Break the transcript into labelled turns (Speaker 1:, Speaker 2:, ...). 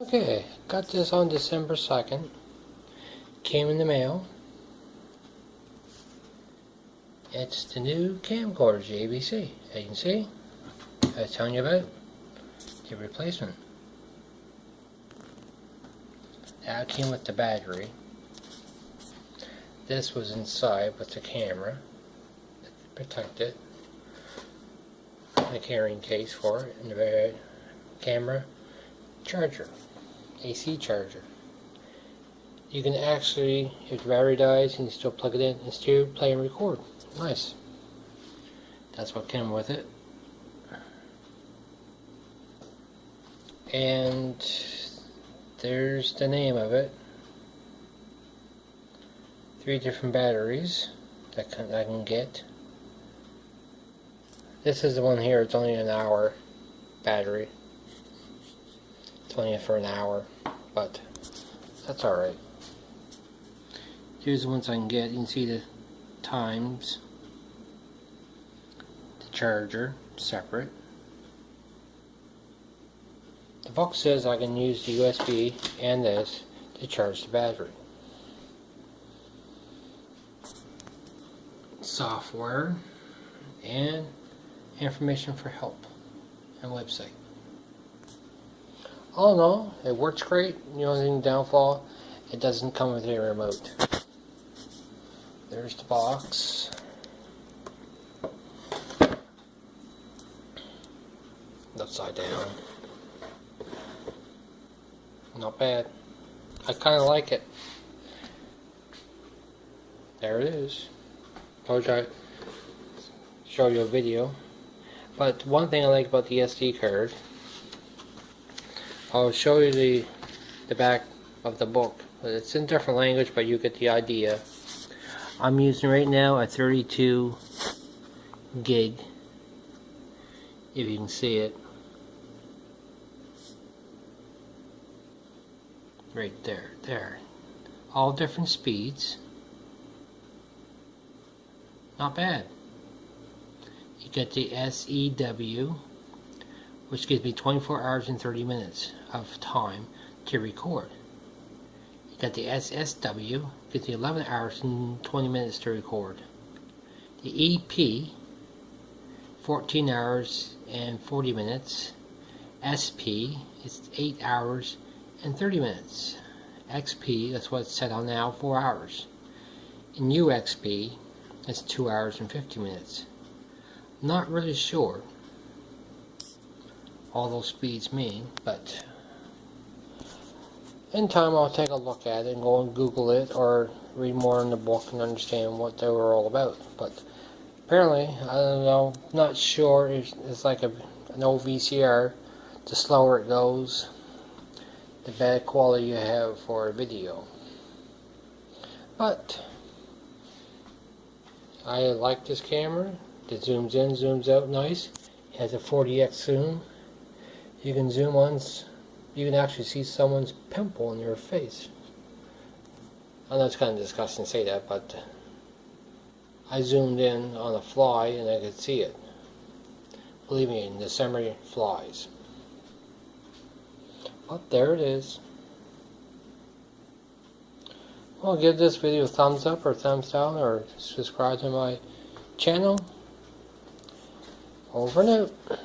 Speaker 1: Okay, got this on December 2nd. Came in the mail. It's the new Camcorder JVC. As you can see, I was telling you about the replacement. That came with the battery. This was inside with the camera to protect it. The carrying case for it, and the camera charger, AC charger. You can actually, if the battery dies, you can still plug it in and still play and record. Nice. That's what came with it. And there's the name of it. 3 different batteries that I can get. This is the one here. It's only an hour battery. It's only for an hour, but that's alright. Here's the ones I can get. You can see the times. The charger, separate. The book says I can use the USB and this to charge the battery. Software and information for help and website. All in all, it works great. The only downfall, it doesn't come with a remote. There's the box. Upside down. Not bad. I kind of like it. There it is. I'll try to show you a video. But one thing I like about the SD card, I'll show you the back of the book. It's in different language, but you get the idea. I'm using right now a 32 gig, if you can see it. Right there. All different speeds. Not bad. You get the SEW, which gives me 24 hours and 30 minutes of time to record. You got the SSW, gives me 11 hours and 20 minutes to record. The EP, 14 hours and 40 minutes. SP is 8 hours and 30 minutes. XP, that's what it's set on now, 4 hours. And UXP, it's 2 hours and 50 minutes. Not really sure all those speeds mean, but in time I'll take a look at it and go and Google it or read more in the book and understand what they were all about. But apparently, I don't know, not sure, it's like an old VCR. The slower it goes, the better quality you have for a video. But I like this camera. It zooms in, zooms out nice. It has a 40x zoom. You can zoom on, you can actually see someone's pimple in their face. I know it's kind of disgusting to say that, but I zoomed in on a fly and I could see it. Believe me, in the summer flies. But there it is. Well, give this video a thumbs up or thumbs down, or subscribe to my channel. Over and out.